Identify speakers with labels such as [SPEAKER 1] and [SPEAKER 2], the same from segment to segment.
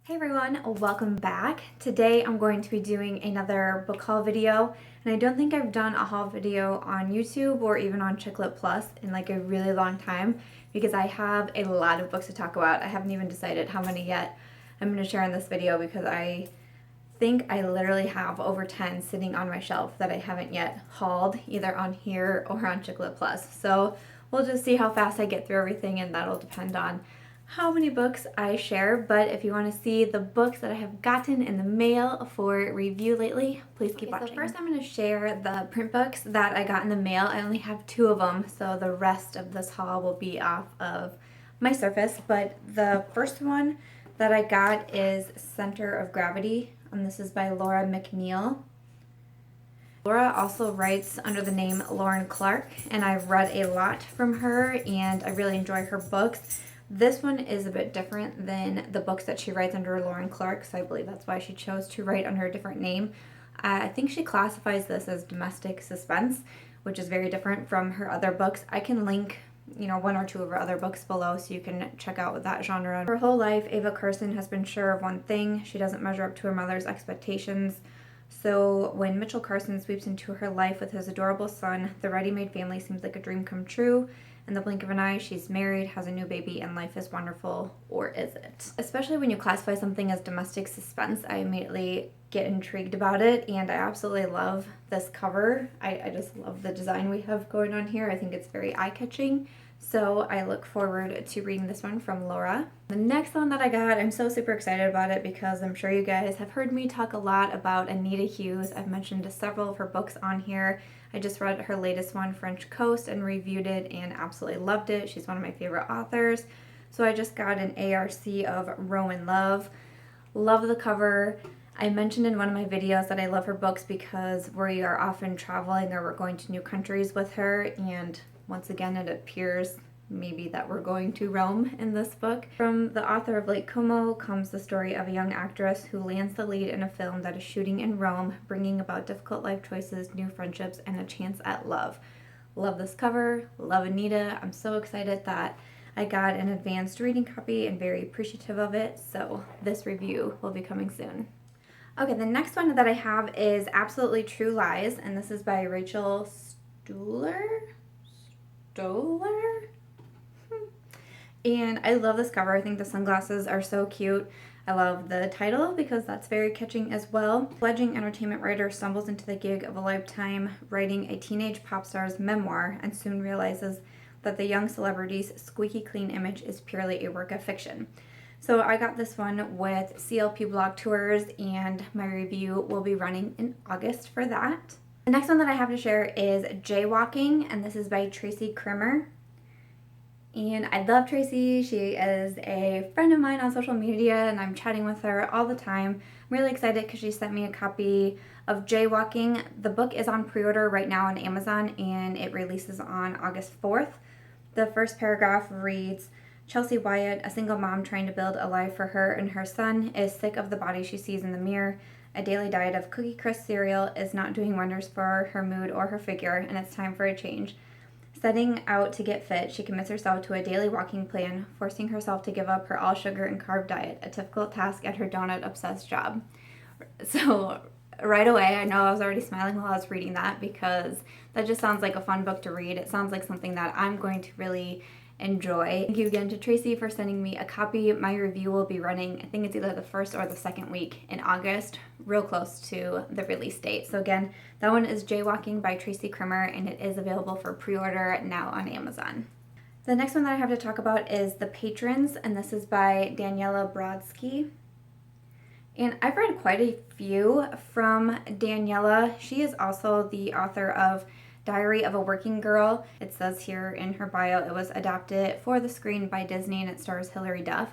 [SPEAKER 1] Hey everyone, welcome back. Today I'm going to be doing another book haul video, and I don't think I've done a haul video on YouTube or even on Chick Lit Plus in like a really long time because I have a lot of books to talk about. I haven't even decided how many yet I'm going to share in this video because I think I literally have over 10 sitting on my shelf that I haven't yet hauled either on here or on Chick Lit Plus. So we'll just see how fast I get through everything, and that'll depend on how many books I share. But if you want to see the books that I have gotten in the mail for review lately, please keep watching. So first I'm going to share the print books that I got in the mail. I only have 2 of them, so the rest of this haul will be off of my Surface. But the first one that I got is Center of Gravity, and this is by Laura McNeill. Laura also writes under the name Lauren Clark, and I've read a lot from her and I really enjoy her books. This one is a bit different than the books that she writes under Lauren Clark, so I believe that's why she chose to write under a different name. I think she classifies this as domestic suspense, which is very different from her other books. I can link, 1 or 2 of her other books below so you can check out that genre. Her whole life, Ava Carson has been sure of one thing: she doesn't measure up to her mother's expectations. So when Mitchell Carson sweeps into her life with his adorable son, the ready-made family seems like a dream come true. In the blink of an eye, she's married, has a new baby, and life is wonderful, or is it? Especially when you classify something as domestic suspense, I immediately get intrigued about it, and I absolutely love this cover. I just love the design we have going on here. I think it's very eye-catching, so I look forward to reading this one from Laura. The next one that I got, I'm so super excited about it because I'm sure you guys have heard me talk a lot about Anita Hughes. I've mentioned several of her books on here. I just read her latest one, French Coast, and reviewed it and absolutely loved it. She's one of my favorite authors. So I just got an ARC of Rowan Love. Love the cover. I mentioned in one of my videos that I love her books because we are often traveling or we're going to new countries with her, and once again it appears maybe that we're going to Rome in this book. From the author of Lake Como comes the story of a young actress who lands the lead in a film that is shooting in Rome, bringing about difficult life choices, new friendships, and a chance at love. Love this cover, love Anita. I'm so excited that I got an advanced reading copy and very appreciative of it, so this review will be coming soon. Okay, the next one that I have is Absolutely True Lies, and this is by Rachel Stuhler? And I love this cover. I think the sunglasses are so cute. I love the title because that's very catching as well. Fledgling entertainment writer stumbles into the gig of a lifetime, writing a teenage pop star's memoir, and soon realizes that the young celebrity's squeaky clean image is purely a work of fiction. So I got this one with CLP Blog Tours, and my review will be running in August for that. The next one that I have to share is Jaywalking, and this is by Tracy Krimmer. And I love Tracy. She is a friend of mine on social media, and I'm chatting with her all the time. I'm really excited because she sent me a copy of Jaywalking. The book is on pre-order right now on Amazon, and it releases on August 4th. The first paragraph reads, Chelsea Wyatt, a single mom trying to build a life for her and her son, is sick of the body she sees in the mirror. A daily diet of Cookie Crisp cereal is not doing wonders for her mood or her figure, and it's time for a change. Setting out to get fit, she commits herself to a daily walking plan, forcing herself to give up her all-sugar and carb diet, a difficult task at her donut-obsessed job. So right away, I know I was already smiling while I was reading that because that just sounds like a fun book to read. It sounds like something that I'm going to really enjoy. Thank you again to Tracy for sending me a copy. My review will be running, I think it's either the first or the second week in August, real close to the release date. So again, that one is Jaywalking by Tracy Krimmer, and it is available for pre-order now on Amazon. The next one that I have to talk about is The Patrons, and this is by Daniella Brodsky. And I've read quite a few from Daniella. She is also the author of Diary of a Working Girl. It says here in her bio it was adapted for the screen by Disney and it stars Hilary Duff.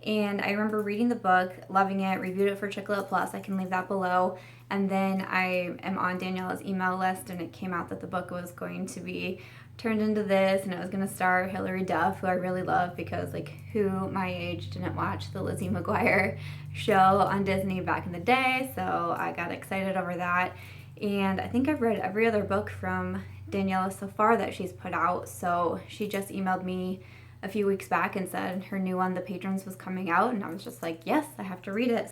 [SPEAKER 1] And I remember reading the book, loving it, reviewed it for Chick Lit Plus. I can leave that below. And then I am on Daniella's email list, and it came out that the book was going to be turned into this, and it was going to star Hilary Duff, who I really love because, who my age didn't watch the Lizzie McGuire show on Disney back in the day? So I got excited over that. And I think I've read every other book from Daniella so far that she's put out. So she just emailed me a few weeks back and said her new one, The Patrons, was coming out, and I was just like, yes, I have to read it.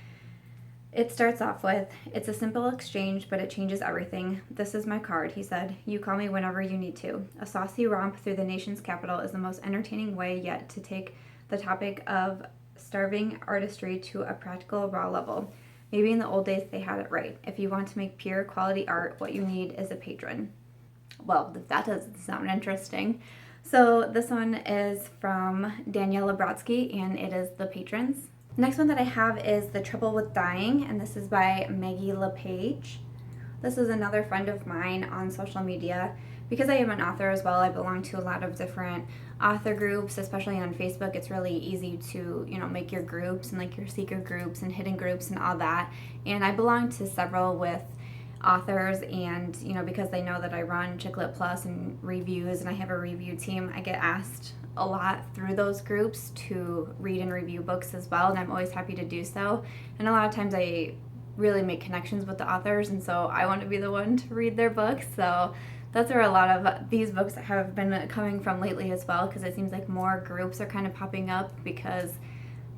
[SPEAKER 1] It starts off with, "It's a simple exchange, but it changes everything. This is my card," he said. "You call me whenever you need to." A saucy romp through the nation's capital is the most entertaining way yet to take the topic of starving artistry to a practical, raw level. Maybe in the old days they had it right. If you want to make pure quality art, what you need is a patron. Well, that doesn't sound interesting. So this one is from Daniella Brodsky, and it is The Patrons. The next one that I have is The Trouble with Dying, and this is by Maggie LePage. This is another friend of mine on social media. Because I am an author as well, I belong to a lot of different author groups, especially on Facebook. It's really easy to, make your groups and like your secret groups and hidden groups and all that. And I belong to several with authors, and because they know that I run Chick Lit Plus and reviews, and I have a review team, I get asked a lot through those groups to read and review books as well, and I'm always happy to do so. And a lot of times I really make connections with the authors, and so I want to be the one to read their books. So that's where a lot of these books have been coming from lately as well, because it seems like more groups are kind of popping up, because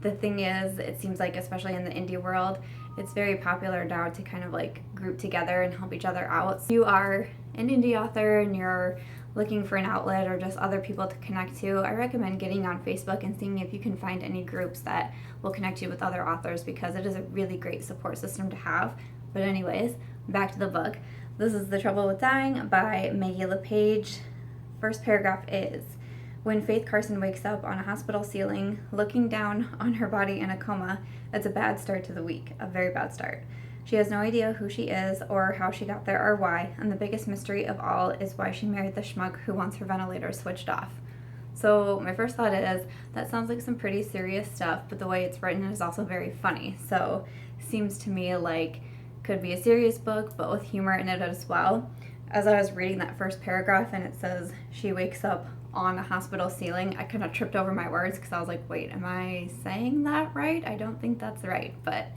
[SPEAKER 1] the thing is, it seems like, especially in the indie world, it's very popular now to kind of like group together and help each other out. So you are an indie author and you're looking for an outlet or just other people to connect to, I recommend getting on Facebook and seeing if you can find any groups that will connect you with other authors, because it is a really great support system to have. But anyways, back to the book. This is The Trouble with Dying by Maggie LePage. First paragraph is, "When Faith Carson wakes up on a hospital ceiling, looking down on her body in a coma, it's a bad start to the week, a very bad start. She has no idea who she is or how she got there or why, and the biggest mystery of all is why she married the schmuck who wants her ventilator switched off." So my first thought is, that sounds like some pretty serious stuff, but the way it's written is also very funny. So it seems to me like could be a serious book, but with humor in it as well. As I was reading that first paragraph and it says she wakes up on a hospital ceiling, I kind of tripped over my words because I was like, wait, am I saying that right? I don't think that's right. But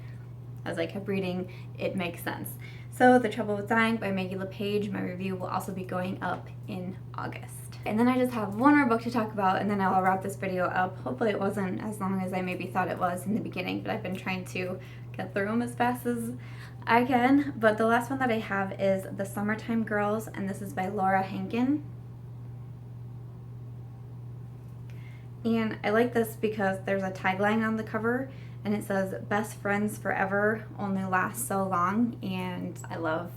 [SPEAKER 1] as I kept reading, it makes sense. So The Trouble with Dying by Maggie LePage. My review will also be going up in August. And then I just have one more book to talk about, and then I'll wrap this video up. Hopefully it wasn't as long as I maybe thought it was in the beginning, but I've been trying to get through them as fast as I can. But the last one that I have is The Summertime Girls, and this is by Laura Hankin. And I like this because there's a tagline on the cover, and it says, "Best friends forever only last so long." And I love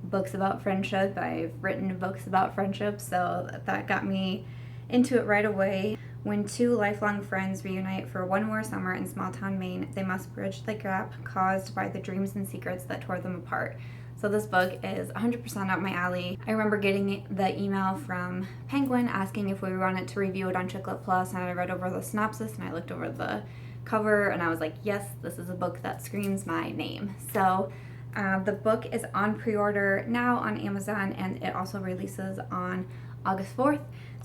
[SPEAKER 1] books about friendship. I've written books about friendship, so that got me into it right away. When two lifelong friends reunite for one more summer in small town Maine, they must bridge the gap caused by the dreams and secrets that tore them apart. So this book is 100% up my alley. I remember getting the email from Penguin asking if we wanted to review it on Chick Lit Plus, and I read over the synopsis and I looked over the cover and I was like, yes, this is a book that screams my name. So the book is on pre-order now on Amazon, and it also releases on August 4th.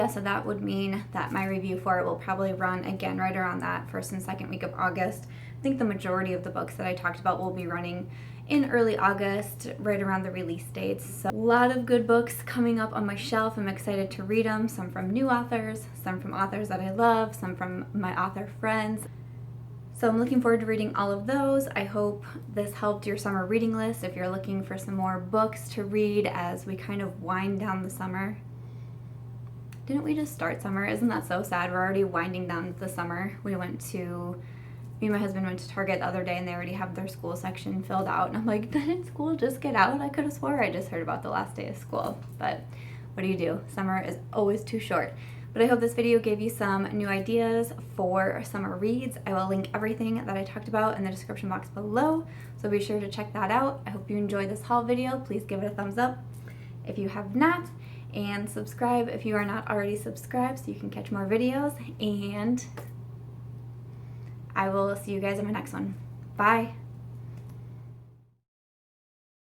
[SPEAKER 1] So that would mean that my review for it will probably run again right around that first and second week of August. I think the majority of the books that I talked about will be running in early August, right around the release dates. So a lot of good books coming up on my shelf. I'm excited to read them. Some from new authors, some from authors that I love, some from my author friends. So I'm looking forward to reading all of those. I hope this helped your summer reading list if you're looking for some more books to read as we kind of wind down the summer. Didn't we just start summer? Isn't that so sad? We're already winding down the summer. Me and my husband went to Target the other day, and they already have their school section filled out. And I'm like, didn't school just get out? I could have swore I just heard about the last day of school. But what do? Summer is always too short. But I hope this video gave you some new ideas for summer reads. I will link everything that I talked about in the description box below, so be sure to check that out. I hope you enjoyed this haul video. Please give it a thumbs up if you have not, and subscribe if you are not already subscribed so you can catch more videos. And I will see you guys in my next one. Bye!